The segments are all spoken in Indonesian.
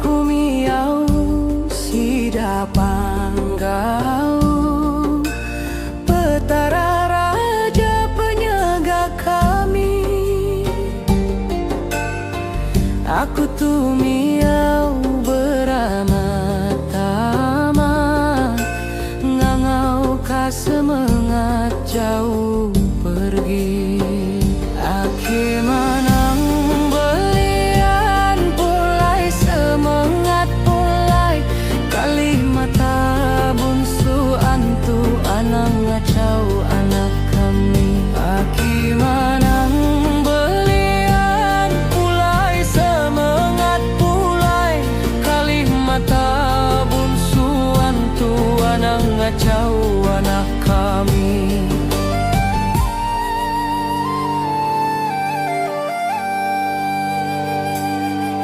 Aku miau sida panggau, petara raja penjaga kami. Aku tuh miau beramah-tamah, ngangau ka semangat jauh pergi. Aki manang belian pulai semangat pulai, kalih mata bunsu antu anang ngacau anak kami. Aki manang belian pulai semangat pulai, kalih mata bunsu antu anang ngacau anak kami.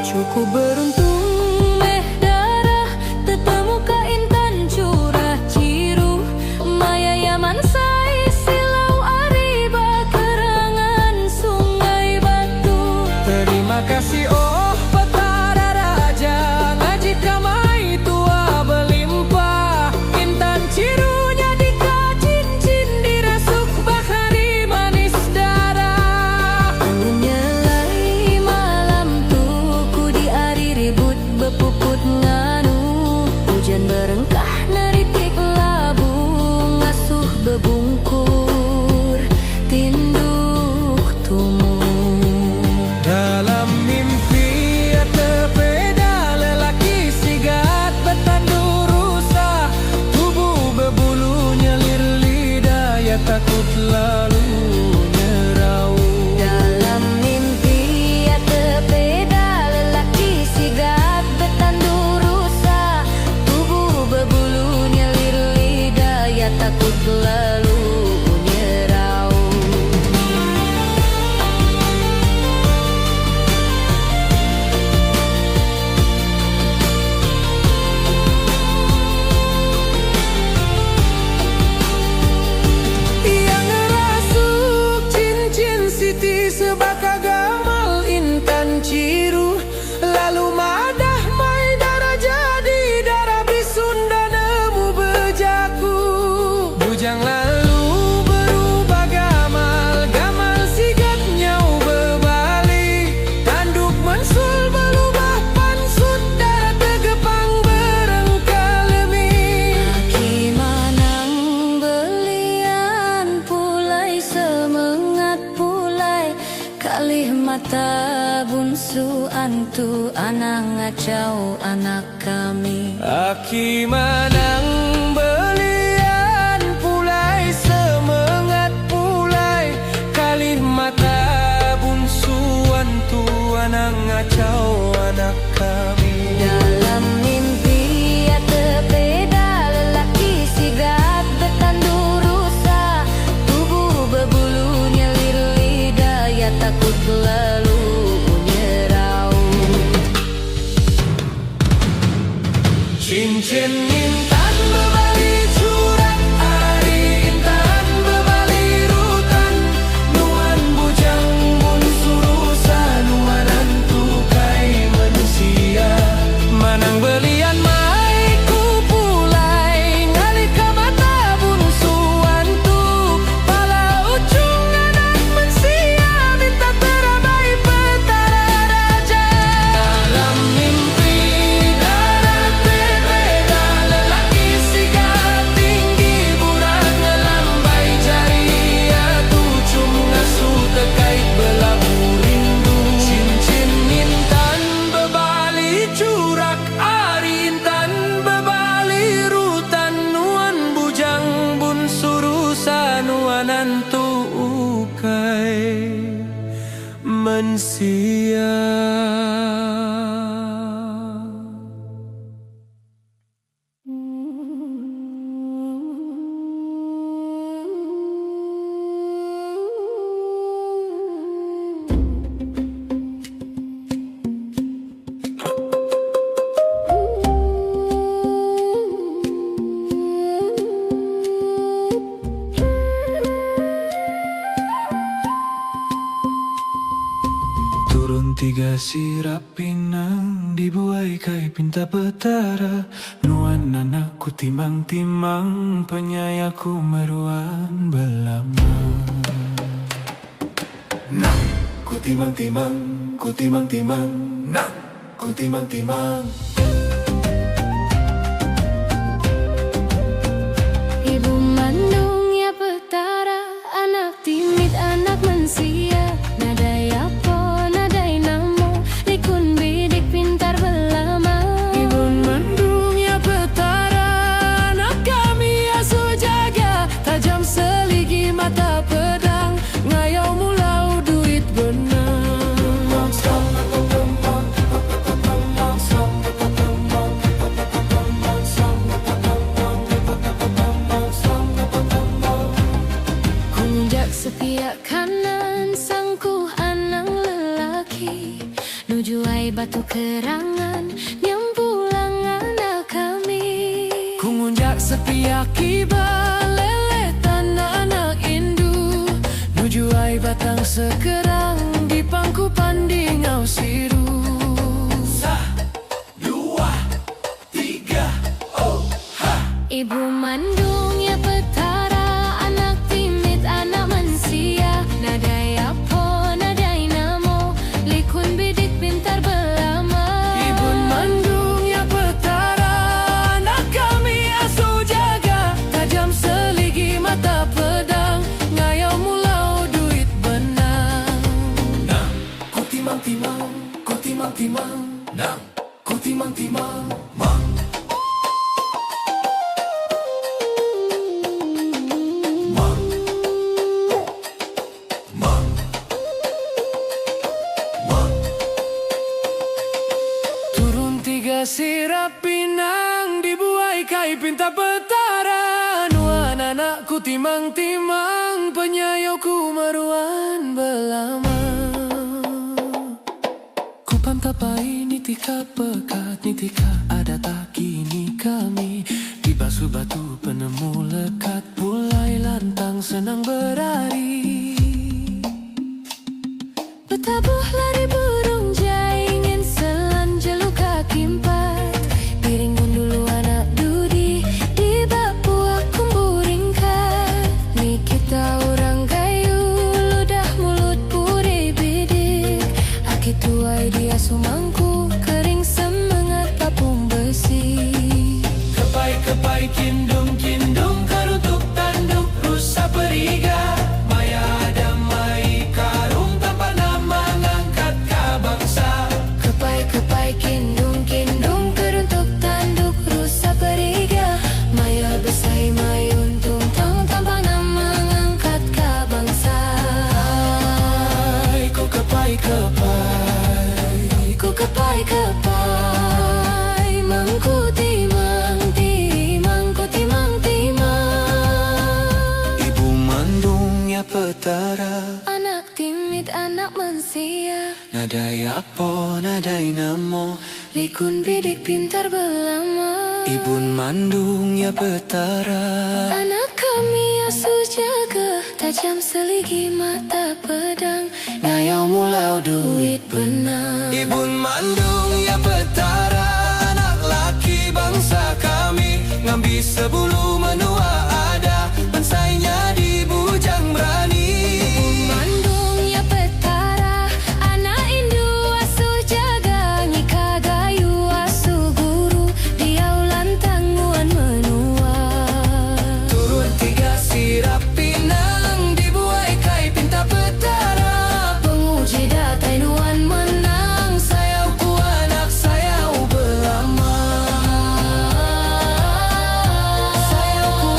Cukup beruntung meh darah tetemu ka intan curah ciru, maya yaman sai silau ariba kerangan sungai batu. Terima kasih oh petara raja, ngajit kamai tua belimpah. Intan cirunya dika cincin dirasuk bahari manis darah. Menyelai malam tuku di ari ribut bepuput nganu, hujan berengkah neritik labu ngasuh bebungkur tinduk tumbuh. Dalam mimpi terpeda lelaki sigat bertandur rusa, tubuh berbulu nyelir lidah ya takut lalu nyerau. Dalam mimpi terpeda lelaki sigat bertandur rusa, tubuh berbulu nyelir lidah ya takut lalu nyerau. Ia ngerasuk cincin siti sebaka gamal intan ciru, lalu madah mai darah jadi darah bisun dan nemu bejaku. Bujang lalu berubah gamal, gamal sigat nyau berbalik, tanduk mensul berubah pansut darah tegepang berengkalemi. Aki manang belian pulai semangat pulai, kalih mata bunsu antu anang ngacau anak kami. Aki manang belian pulai semangat pulai, kalih mata bunsu antu anang ngacau anak kami. Dalam mimpi terpeda lelaki sigat bertandur rusa, tubuh berbulu nyelir lidah ya takut lalu nyerau. Cincin intan berbali curang ari, intan berbali rutan, nuan bujang bunsu rusa, nuan antu kai manusia. Manang belian mai ku pulai, ngalih ka mata bunsu antu, pala ucung anak mensia, minta terabai petara raja. Dalam mimpi darah berbeda lelaki sigat tinggi burang ngelambai jari, atu cum ngasuh terkait belabu rindu. Cincin intan bebali curak ari, intan bebali rutan, nuan bujang bunsu rusa, nuan antu ukai mensia. tiga sirap pinang dibuai kai pinta petara. Nuan anakku timang-timang penyayaku meruan belama. Nang ku timang-timang, ku timang-timang, nang ku timang-timang. Ibu mandung ya petara, anak timid anak mansia. Nadai apa, nadai namo, likun bidik pintar belama. Ibu mandung ya petara, anak kami asuh jaga. Tajam seligi mata pedang, ngayau mulau duit benang. Kunjak sepiak kanan sangku anang lelaki, nujuai batu kerangan nyampulang anak kami. Kungunjak sepiak kiba lele tanah anak indu, nujuai batang sekerang di pangku pandingau siru. Sah, dua, tiga, oh ha. Ibu mandung ya petara, anak timid anak mansia. Nadai apa, nadai namo, likun bidik pintar belama. Ibu mandung ya petara, anak kami asuh jaga. Tajam seligi mata pedang, ngayau mulau duit benang. Nang ku timang-timang, ku timang-timang, nang ku timang-timang, mang. Mang. Mang. Mang. Turun tiga sirap pinang dibuai kai pinta petara. Nuan anakku timang-timang penyayauku meruan belama. Kupam tapai nitika pekat nitika ada tak kini kami. Di basuh batu penemu lekat mulai lantang senang berlari. Bertabuh lari burung jaingin selan jeluk kaki empat. Piring dulu anak dudi di bapu aku buringkan. Ni kita orang kayu ludah mulut puri bidik. Aki tuai dia sumangku kering semangat papung besi. Kepai-kepai kindung-kindung kerutuk tanduk rusa periga. Maya damai karung tanpa nama ngangkat ka bangsa. Kepai-kepai kindung-kindung keruntuk tanduk rusa periga. Maya besai mayun tungtong tanpa nama ngangkat ka bangsa. Ku kepai-kepai, Ku kepai-kepai, mangku timang-timang, ku timang-timang. Ibu mandung ya petara, Anak timid anak mansia, nadai apa nadai namo. likun bidik pintar belama. Ibu mandung ya petara, Anak kami asuh jaga, tajam seligi mata pedang, ngayau mulau duit benang. Ibu mandung ya petara, anak laki bangsa kami. Ngambi sebulu menua ada, pensainya di bujang berani. Mandung ya petara, anak indu asuh jaga. Ngika gayu asuh guru, diau lantang nguan menua. Turun tiga sirap pinang dibuai kai pinta petara. Penguji datai nuan menang, Sayauku anak sayau belama. Sayauku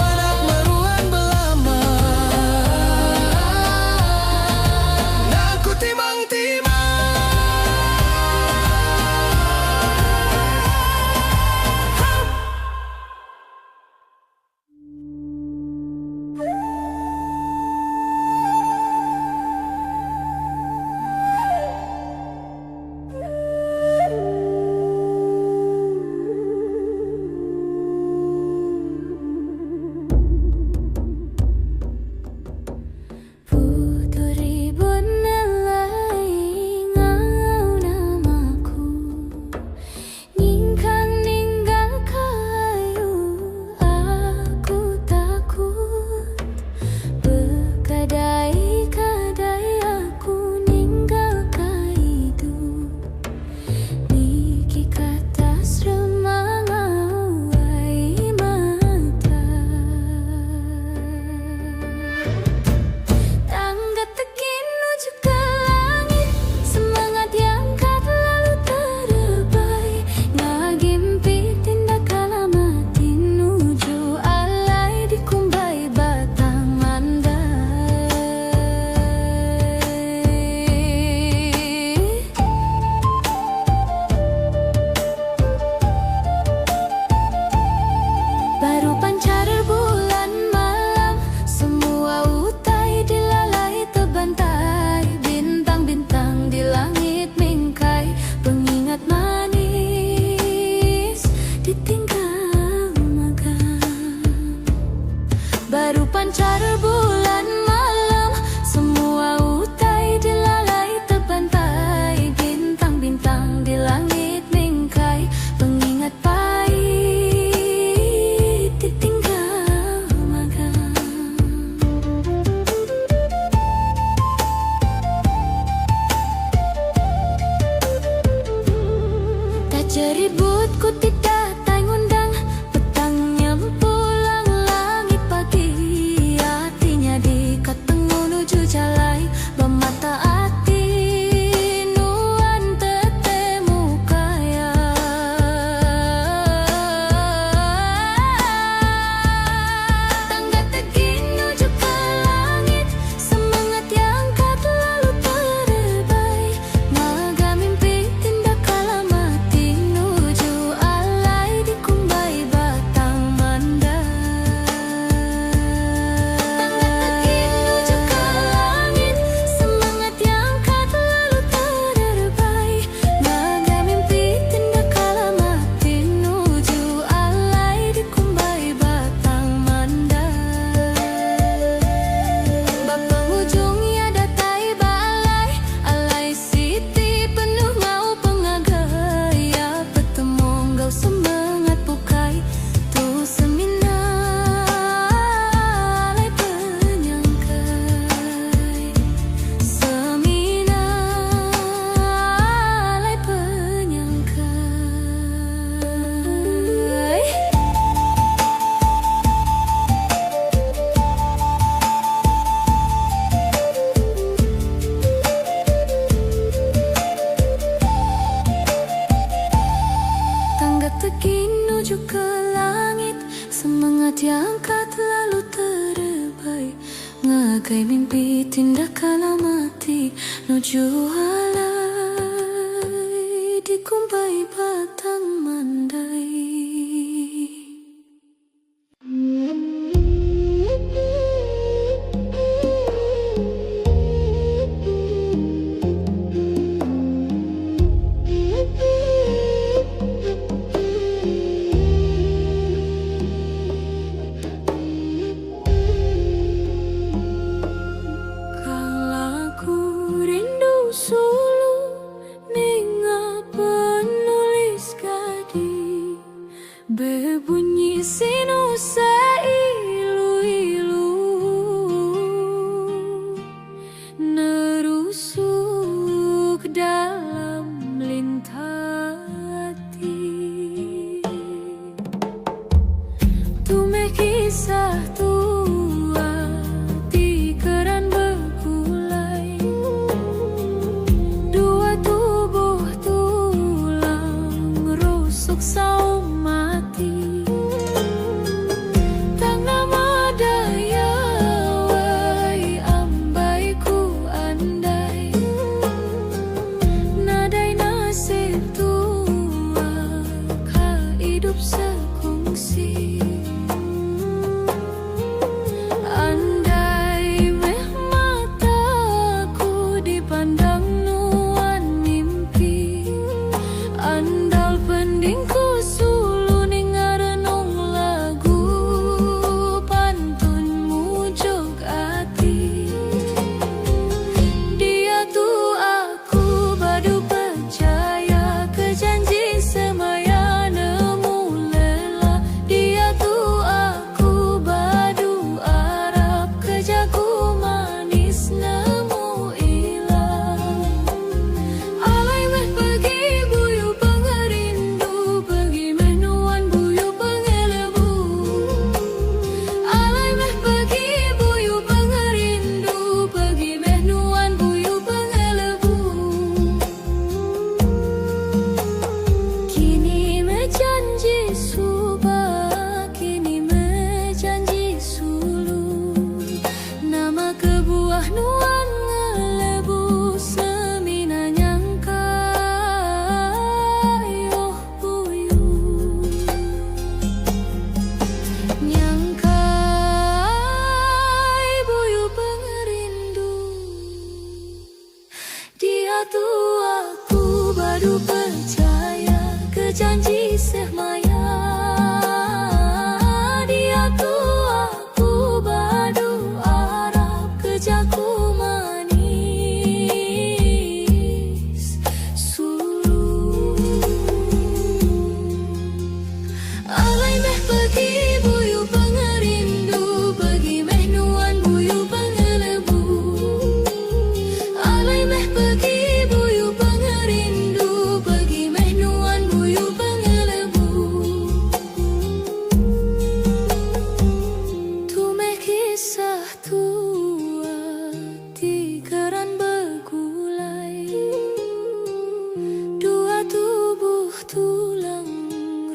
bagai mimpi tindak kala mati nuju halai dikumpai batang mandai. Berbunyi sinu seilu-ilu nerusuk dalam lintati. Tumeh kisah tua tikeran bergulai, dua tubuh tulang rusuk saum mati. Tang nama daya wai ambaiku andai, nadai nasib tua ka hidup sekongsi. Andai meh mataku dipandang nuan mimpi, andal pendingku aku baru percaya ke janji semaya. Dia tu aku baru harap kerjaku manis sulu. Alai meh pergi buyu pengerindu, pergi meh nuan buyu pengelebu. Alai meh pergi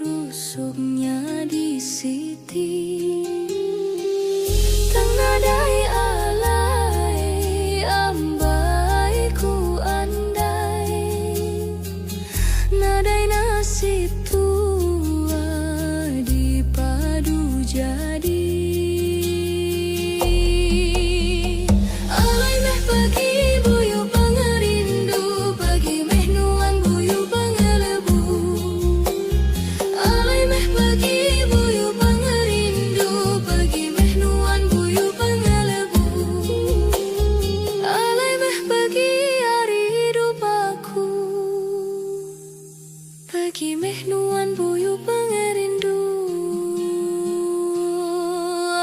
rusuknya di siti. Tengadai alai ambaiku andai, nadai nasib tua dipadu jadi. Alai meh pergi buyu pengerindu, pergi meh nuan buyu pengelebu. Pergi buyu pengerindu, pergi meh nuan buyu pengelebu. Alai meh pergi hari hidup aku, pergi meh nuan buyu pengerindu.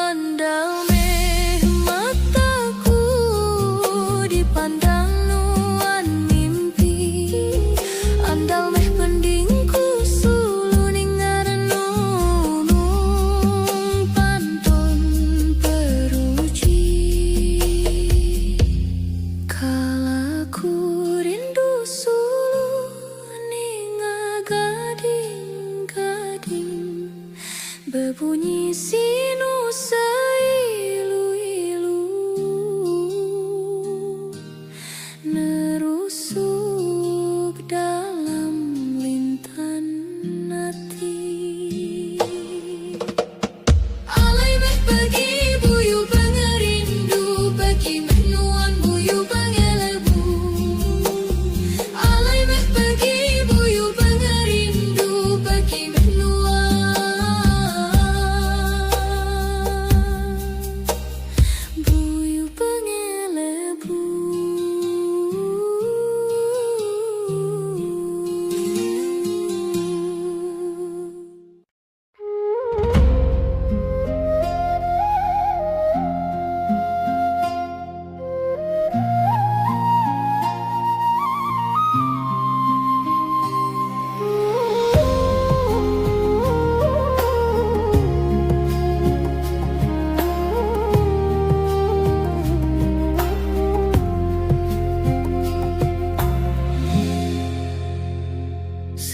Andal meh mataku dipandang nuan mimpi, andal meh pendingku berbunyi sinu seilu-ilu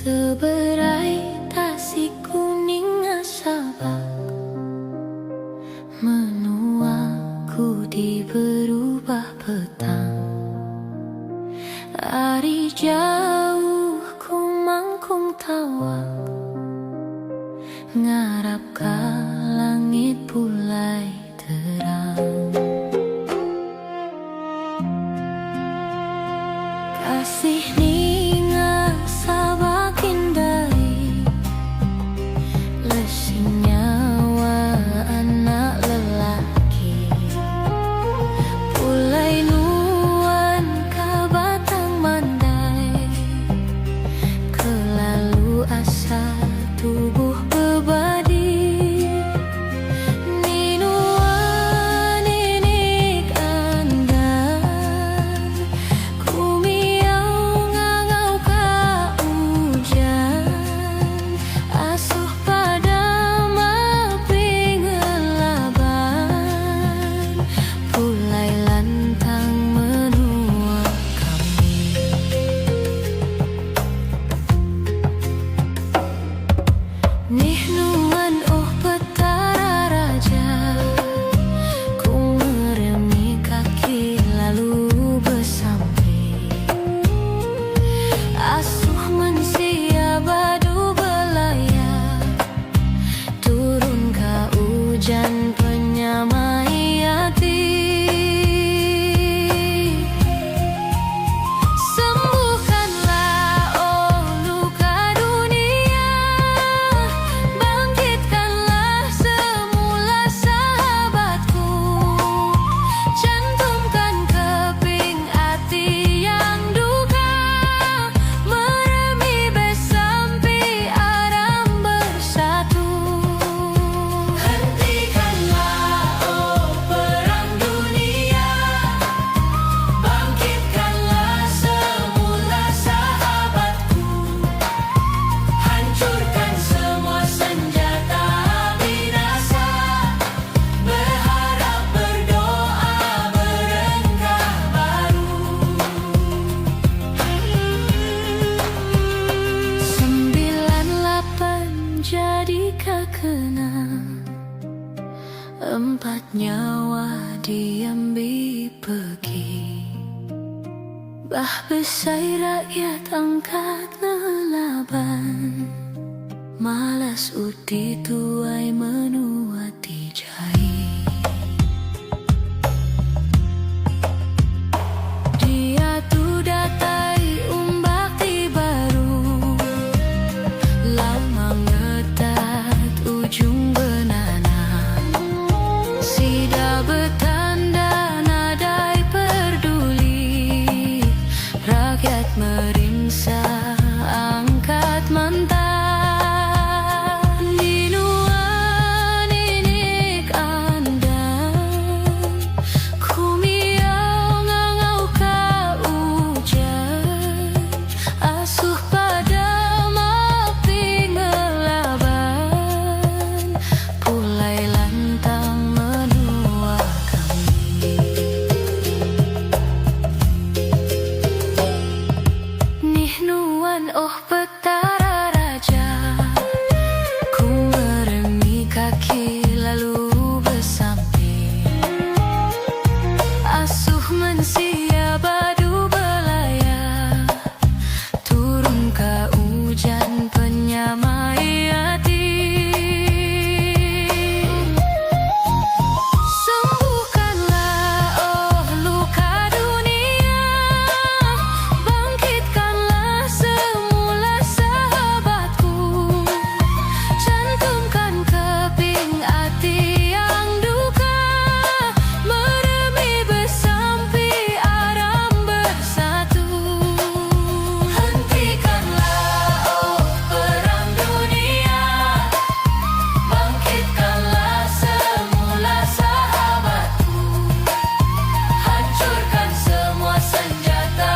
Seberai tasik kuning asabak menuaku di berubah petang. Hari jauh ku mangkung tawak, ngarap ka langit pulai terang. Kasih ninga sabak indai, lesing nyawa anak lelaki. Pulai nuan ka batang mandai, kelalu asa tubuh bebadi. Ninuan inik andai, ku miau ngangau ka hujan. Asuh pada maping laban, pulai lantang menua kami. Nih nuan oh petara raja, ku meremi kaki lalu besampi. Asuh mensia badu belaya, turun ka hujan penyamai hati. Sembuhkanlah oh luka dunia, bangkitkanlah semula sahabatku. Cantumkan keping hati yang duka, meremi besampi aram bersatu. Hentikanlah oh perang dunia, bangkitkanlah semula sahabatku. Hancurkan semua senjata binasa, berharap berdoa berengkah baru. 98 jadi kekena, 4 nyawa diambil pergi. Bah besai rakyat angkat lelaban, malas uti tuai menuati jai. Dia tu datai umbak ti baru, lama ngetat ujung benana. Sida betanda nadai peduli, rakyat meringsa angkat mantan. Ninuan inik andai, ku miau ngangau ka hujan. Asuh pada maping laban, pulai lantang menua kami. Nih nuan oh petara raja, ku meremi kaki lalu besampi. Asuh mensia badu belaya, turun ka hujan penyamai hati. Sembuhkanlah oh luka dunia, bangkitkanlah semula sahabatku. Cantumkan keping hati yang duka, meremi besampi aram bersatu. Hentikanlah oh perang dunia, bangkitkanlah semula sahabatku. Hancurkan semua senjata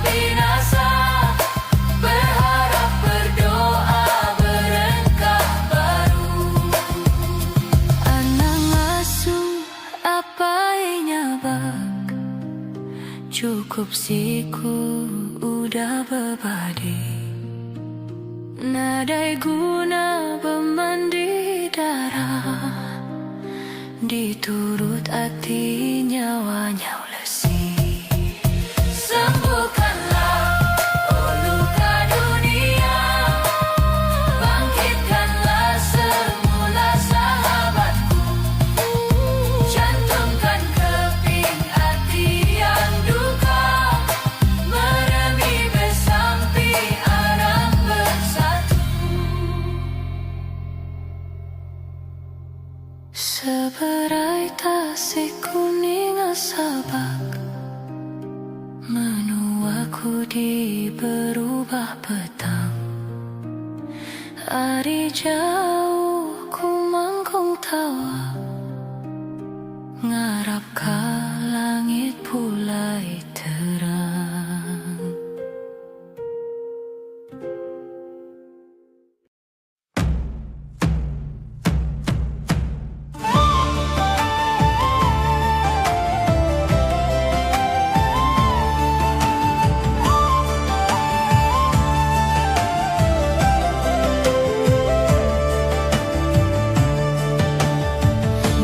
binasa, berharap berdoa berengkah baru. Anang asuh apa nyabak, cukup siku udah bebadi. Nadai guna bermandi darah, diturut hati nyawanya lesi. Sembuhkanlah luka dunia, bangkitkanlah semula sahabatku, cantumkan keping hati yang duka, meremi bersampi arang bersatu. Seberai tasik kuning asabak, menuaku di berubah petang. Hari jauh ku mangkung tawa, ngarap ka langit pulai terang.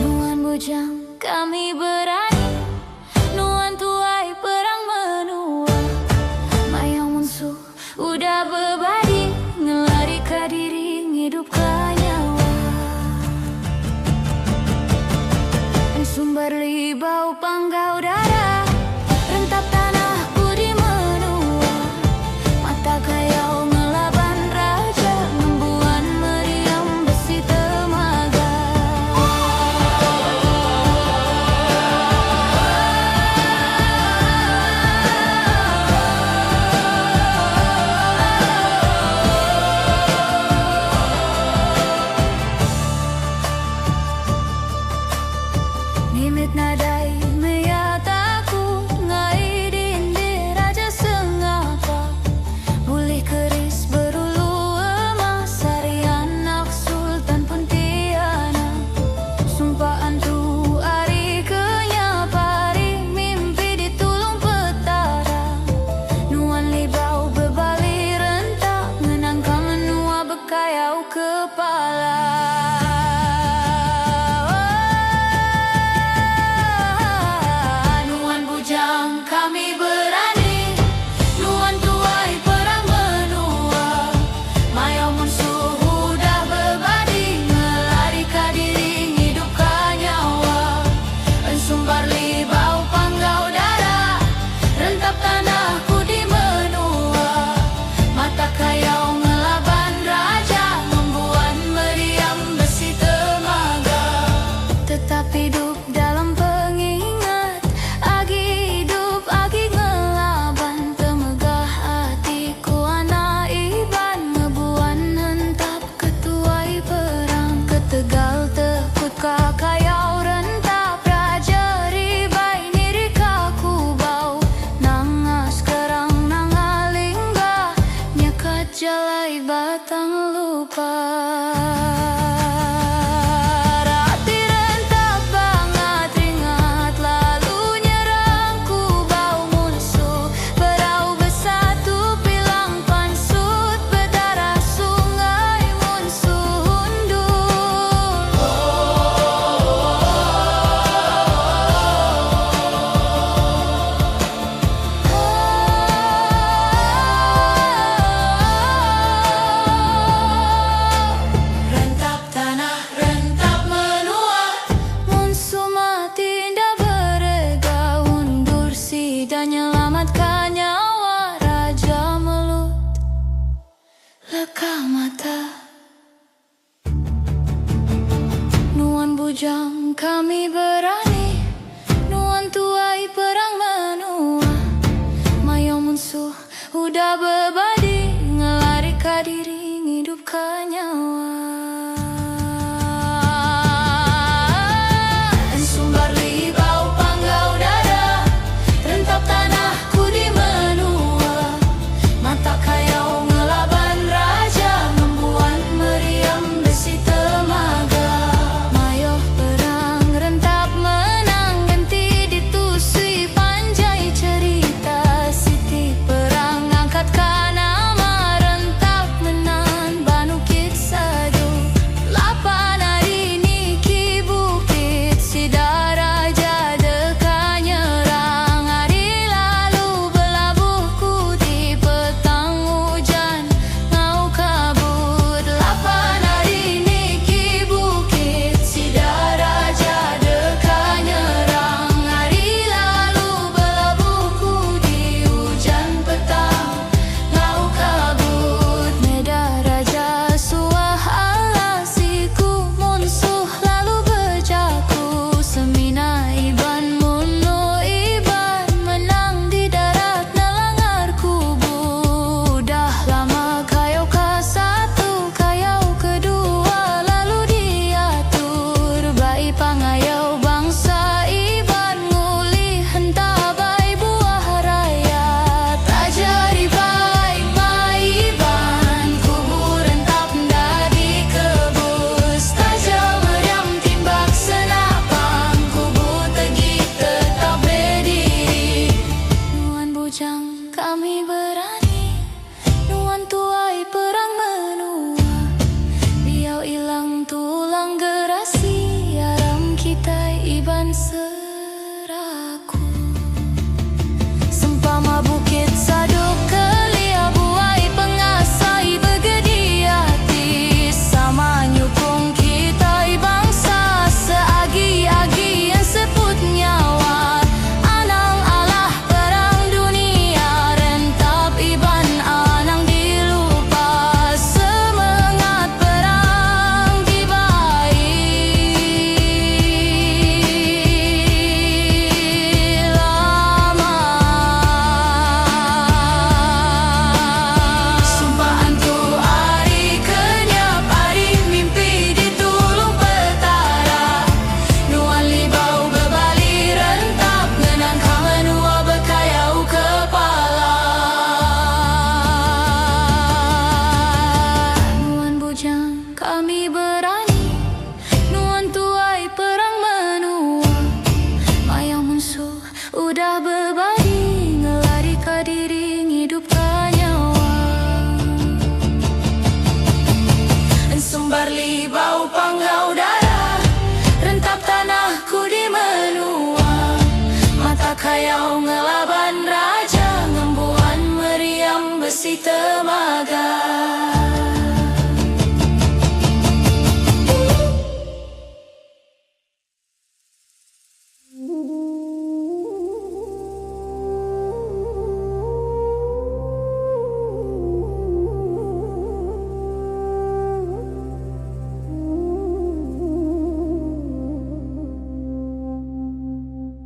Nuan bujang kami berani, nuan tuai perang menua, mayang musuh udah berbadi, ngelari ke diri hidup ke nyawa. Sumber libau panggau darah, rentap tanahku di menua, mata kayau ngelaban raja, membuat meriam besi temaga. Nimit nadai meyataku, ngai dindi raja sengapa, boleh keris berulu emas, harian nak sultan pontianak. Sumpaan tu hari kenyapari, mimpi ditulung petara, nuan libau berbalik rentak, ngenangkan menua bekayau kepala. Nuan bujang kami berani, nuan tuai perang menua, mayau musuh udah berbadi, ngelari ka diri hidup ka nyawa. Sumbar libau panggau darah, rentap tanahku di menua, mata kayau ngelaban raja, membuat meriam besi temaga. Tetap hidup dalam pengingat, agi hidup agi ngelaban, temegah hatiku anak iban, ngebuan hentap ketuai perang, ketegal tekut kakayau rentap, raja ribai niri kaku bau, nangas kerang nangalingga, nyekat jalai batang lupa. Rati rentap banget ringat, lalu nyerangku bau musuh, berau bersatu pilang pansut, berdarah sungai musuh undur. besi temaga.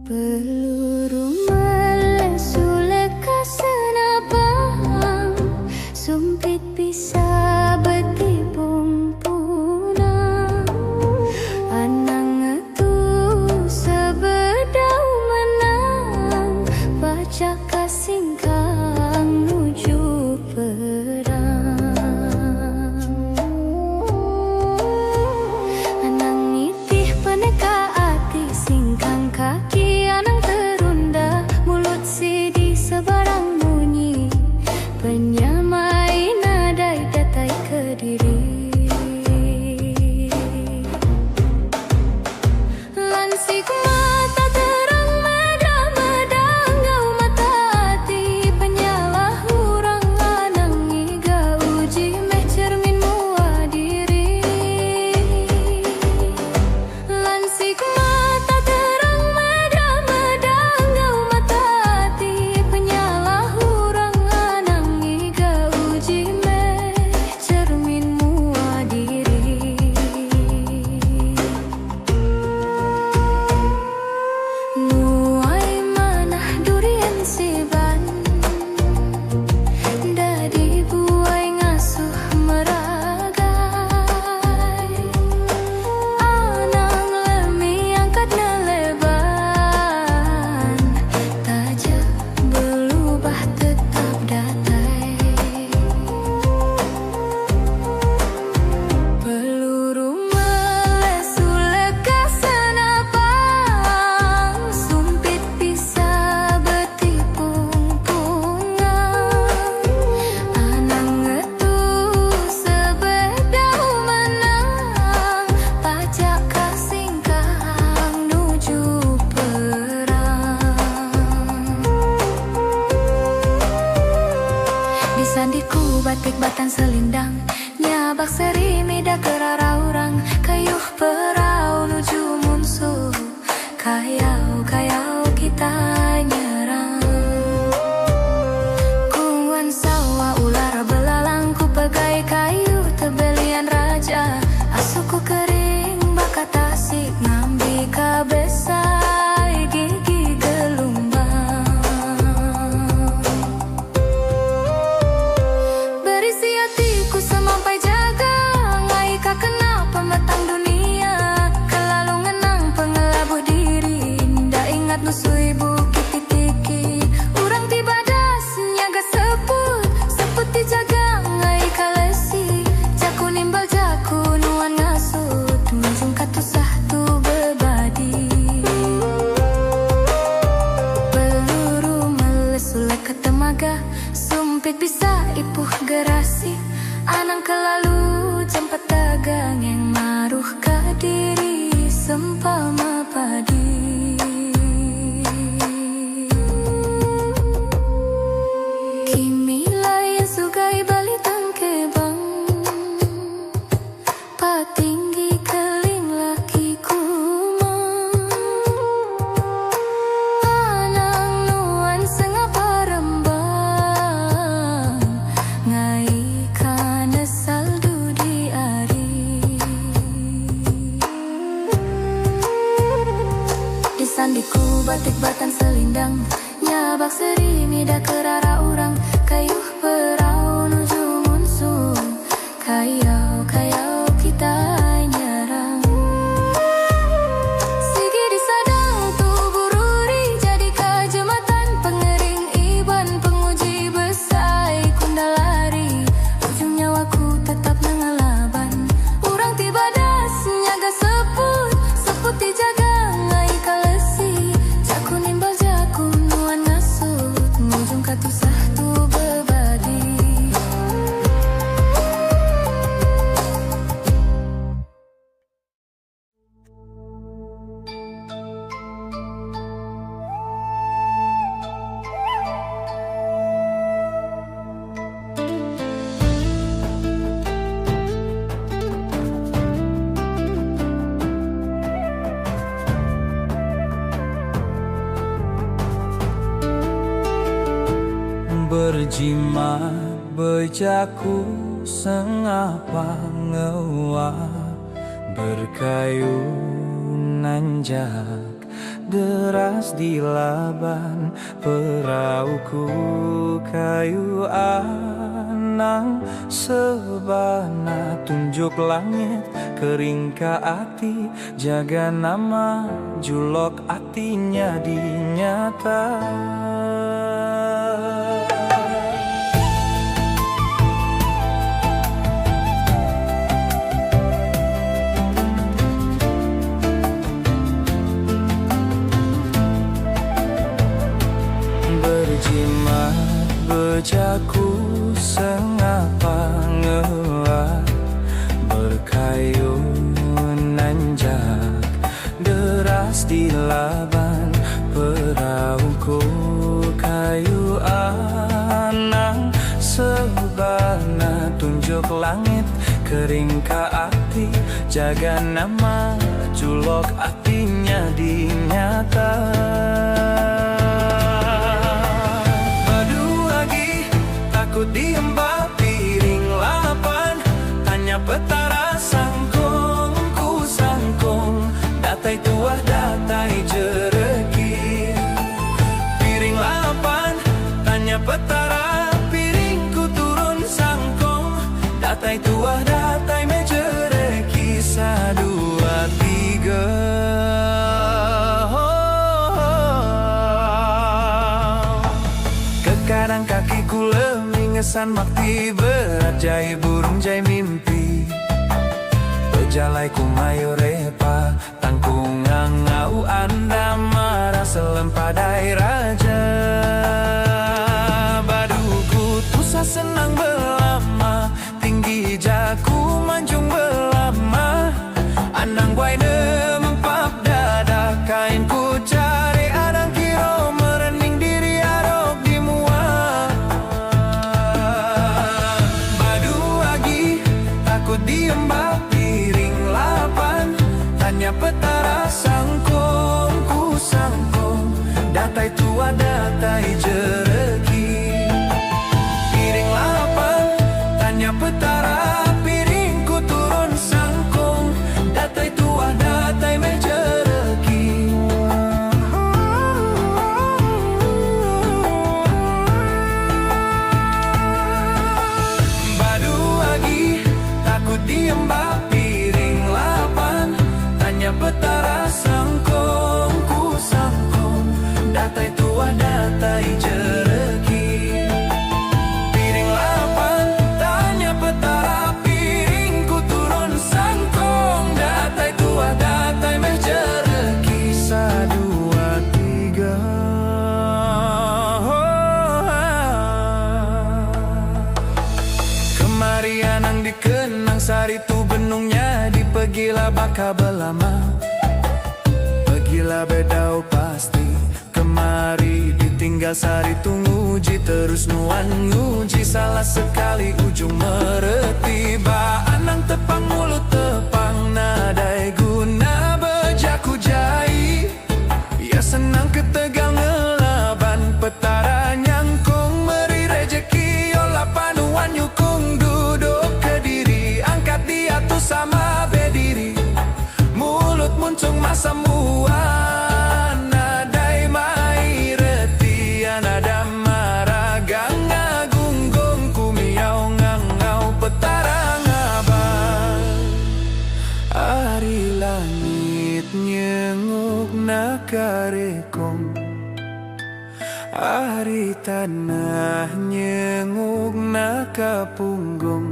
Peluru melesu leka senapang, sumpit bisa betipung punang. Anang itu sebedau menang, baca kasingkang nuju perang. Anang nitih peneka ati singkang kaki. Anang terunda mulut sidi sebarang bunyi, penyamai nadai datai kediri. Lansik mata terang medang-medang, gau mata hati penyalah hurang. Anang iga uji meh cermin mua diri. Lansik mata terang medang-medang, gau mata hati penyalah hurang. Anang iga uji meh cermin mua diri. Nuai manah durian siban, dadi buai ngasuh meragai. Anang lemi angkat neleban, taja berubah tetap datai. Peluru melesu leka senapang, sumpit bisa betipung pungang. Anang itu sebedau menang, pacak kasingkang nuju perang. Disandiku batik batan selindang, nyabak seri mida kerara urang. Kayuh perau nuju munsuh, kayau kita nyerang. Kuan sawa ular belalang, ku pegai kayu tebelian raja. Asuku kering bakat tasik, ngambi kabesai gigi gelombang. Berisi hatiku semampai jaga, ngai ka kena pemetang dunia. Kelalu ngenang pengelabuh diri, nda ingat nusui bukit titiki. Urang tiba das nyaga seput, seput dijaga ngai kalesi. Jaku nimbal jaku nuan ngasut, ngujung katusah tu bebadi. Peluru melesu leka temaga, sumpit bisa ipuh gerasi. Anang kelalu jempet dagang yang maruh ka diri, sempama padi. Kimi layan sugai balitang kebang, patinggi keling laki kumang. Anang nuan sengapa rembang, ngai kana saldu di ari. Disandiku batik batan selindang, nyabak seri mida kerara urang. Kayuh perau nuju munsuh, kayau kita nyerang. Sigi disadang tu bururi, jadi kajematan pengering iban. Penguji besai kundalari, ujung nyawaku tetap nangalaban. Urang tiba das nyaga seput, seput dijaga ngai kalesi. Jaku nimbal jaku nuan ngasut, ngujung katusah Berjimat bejaku sengapa ngewa berkayu nanjak deras di laban perauku kayu anang sebana tunjuk langit kering ka ati jaga nama julok atinya dinyata. Berjimat bejaku sengapa ngewa berkayu nanjak deras di laban perauku kayu anang sebana tunjuk langit kering ka ati jaga nama julok atinya dinyata. Takut diemba piring lapan tanya petara sangkong ku sangkong datai tuah datai jereki piring lapan tanya petara piringku turun sangkong datai tuah datai mejereki sadua tiga. Kadang kakiku ngesan makti berat jai burung jai mimpi bejalai ku mayo repa tangkung ngau anda marah selempadai raja baduku tusa senang belama tinggi jaku manjung belama anang guai nempap dada kainku cari adang kiro merening diri adok di muat. Diembak piring lapan tanya petara sangkong ku sangkong datai tua datai jereki piring lapan tanya petara piringku turun sangkong datai tua datai mejereki. Badu lagi takut diembak piring lapan tanya petara sangkong ku sangkong datai tua datai jereki piring lapan tanya petara piringku turun sangkong datai tua datai meh jereki sadua tiga. Kemarian ang dikenang sari tu benungnya di pegila baka belama pegila bedau pasti kemari ditinggal sari tu nguji terus nuan nguji salah sekali ujung mereti ba anang tepang mulut tepang nadai guna bejaku jai ya senang ketegal ngelaban petara nyangkung meri rejeki yola panuan nyukung duduk kediri angkat dia tuh sama bediri mulut muncung masa muan nadai mai retian ada maragang ngagunggong kumiau ngangau petara ngabang ari langit nyenguk nakarekong ari tanah nyenguk nakapunggung.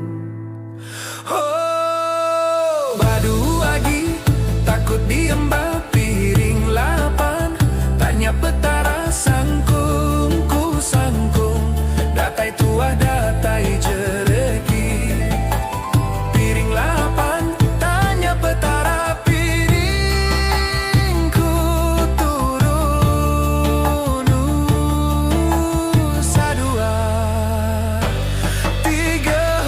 Oh, badu lagi takut diembak piring lapan tanya petara sangkung ku sangkung datai tua datai jereki piring lapan tanya petara piringku turun sadua tiga.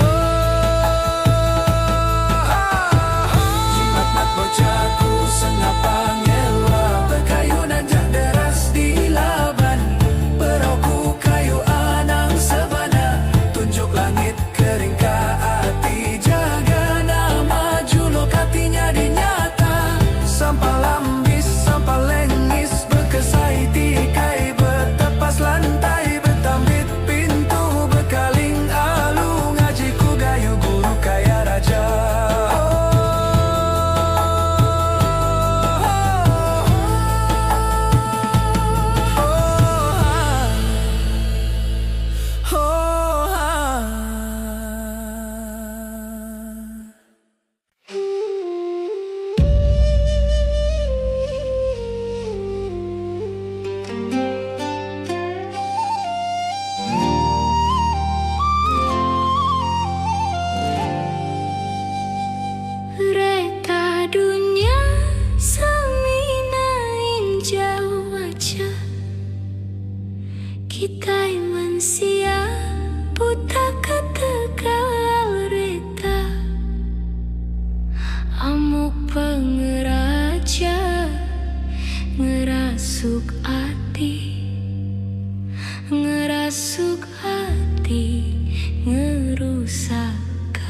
sakati.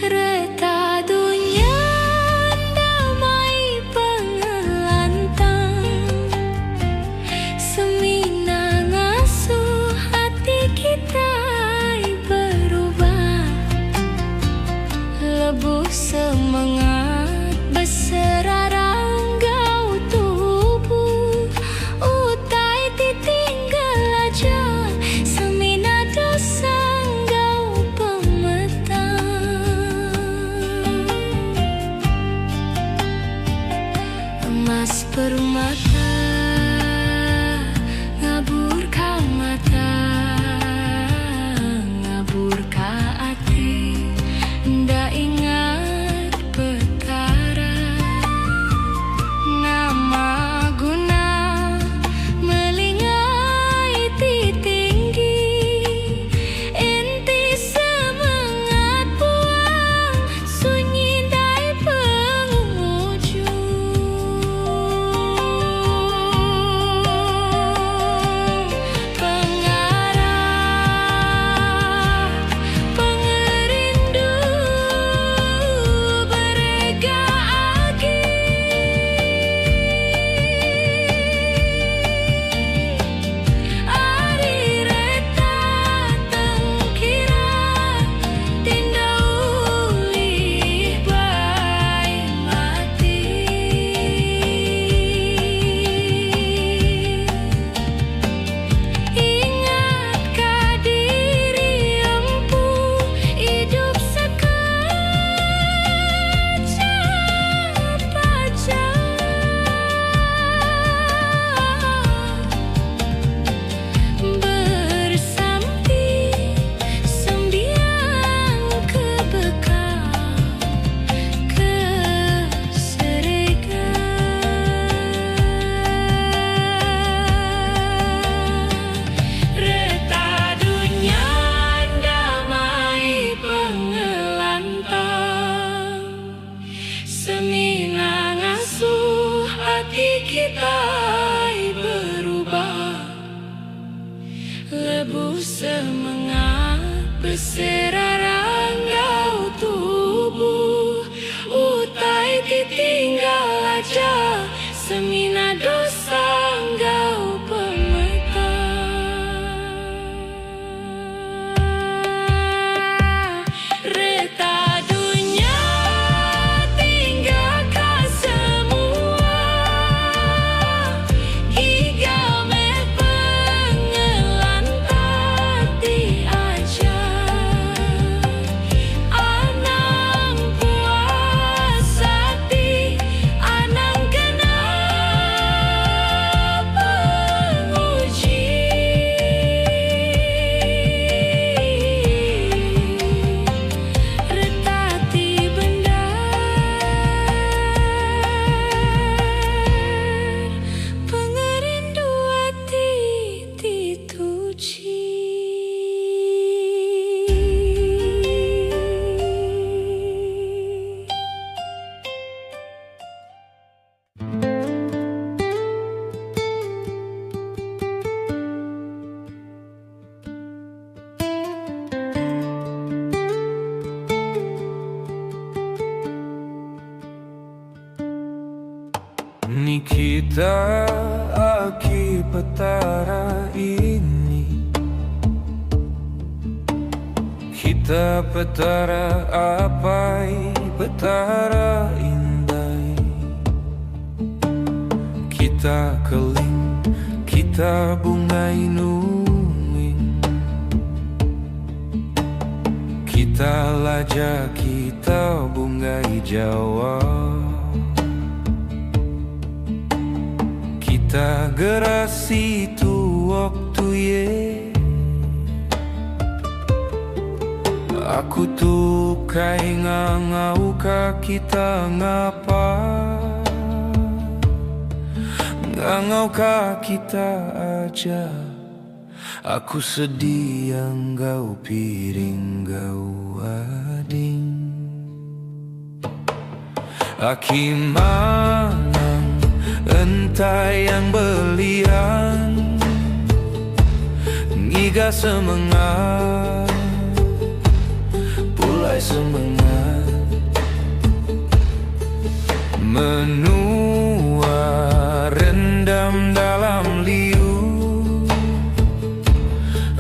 Reta dunia damai pengelantang, semina ngasuh hati kita berubah. Lebuh semangat berserarang gau tubuh, utai ditinggal aja semina dosa gau pemetang. Emas permata ngabur ka mata, ngabur ka ati, nda ingat petara. Nama guna melingai tinggi, enti semangat buang sunyi dai pengujung. Pengarah pengerindu berega agi, ari reta tengkira tinda ulih bai mati. Ingat ka diri empu hidup sekejap aja. Bersampi sembiang kebekal keserega. Reta dunia damai pengelantang, semina ngasuh hati kita berubah. Lebuh semangat berserarang gau tubuh, utai ditinggal aja semina dosa gau pemetang. Reta dunia tinggalkan semua, gigal meh pengelantati aja. Anang puas hati, anang kena penguji. Retati benar, pengerindu hati dituji. Ni kita aki petara ini, kita petara apai petara indai. Kita keling, kita bungai nunging, kita laja, kita bungai Jawa. Kita gerasi tu waktu ye, aku tu kai ngangau ka kita ngapa, ngangau ka kita aja. Aku sedih yang gau piring gau ading. Aki mangang entah yang belian, Niga semangat, pulai semangat, menua rendam dalam liu,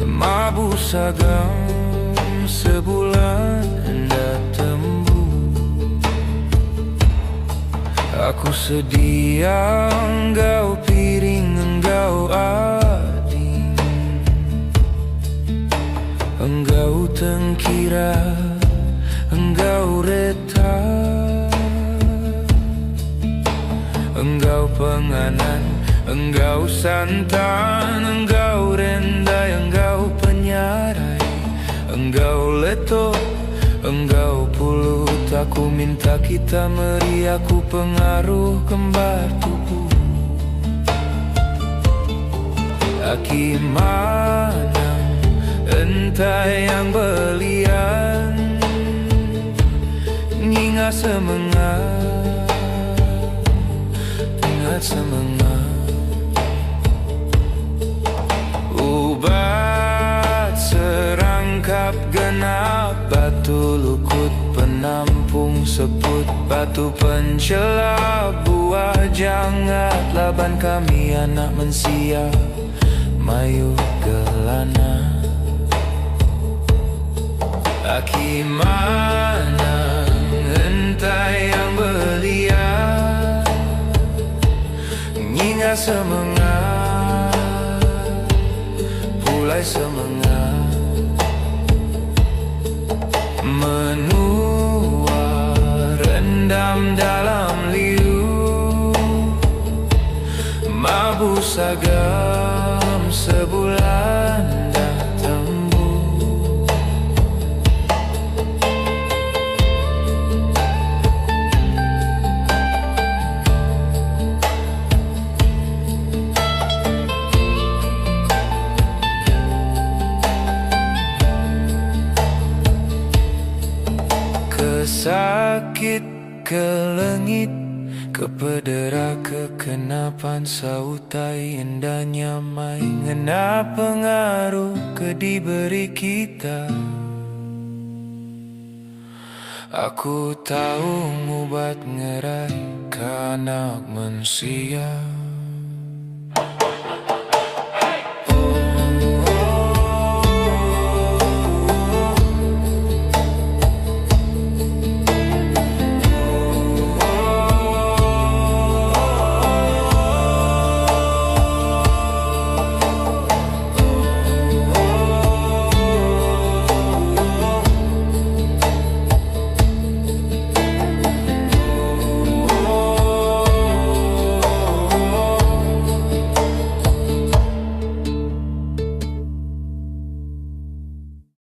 mabu sagam sebulan hendak tembus. Aku sedia engkau piring, engkau ading, engkau tengkira, engkau reta, engkau penganan, engkau santan, engkau rendai, engkau penyarai, engkau leto, engkau pulut. Aku minta kita meri, aku pengaruh kembar tubuh. Aki mana entah yang belian, ingat semangat, ingat semangat. Ubat serangkap genap, batu lukut penampung seput, batu pencela buah jangat. Laban kami anak mensia, mayu gelana. Aki mana entah yang belia, ingat semangat, pulai semangat, menua rendam dalam liu, mabu sagam sebulan dah tembus. Kesakit, kelengit, kepedera, kekenapan sautai indahnya mai, ngena pengaruh ke diberi kita. Aku tahu ngubat ngerai kanak mensia.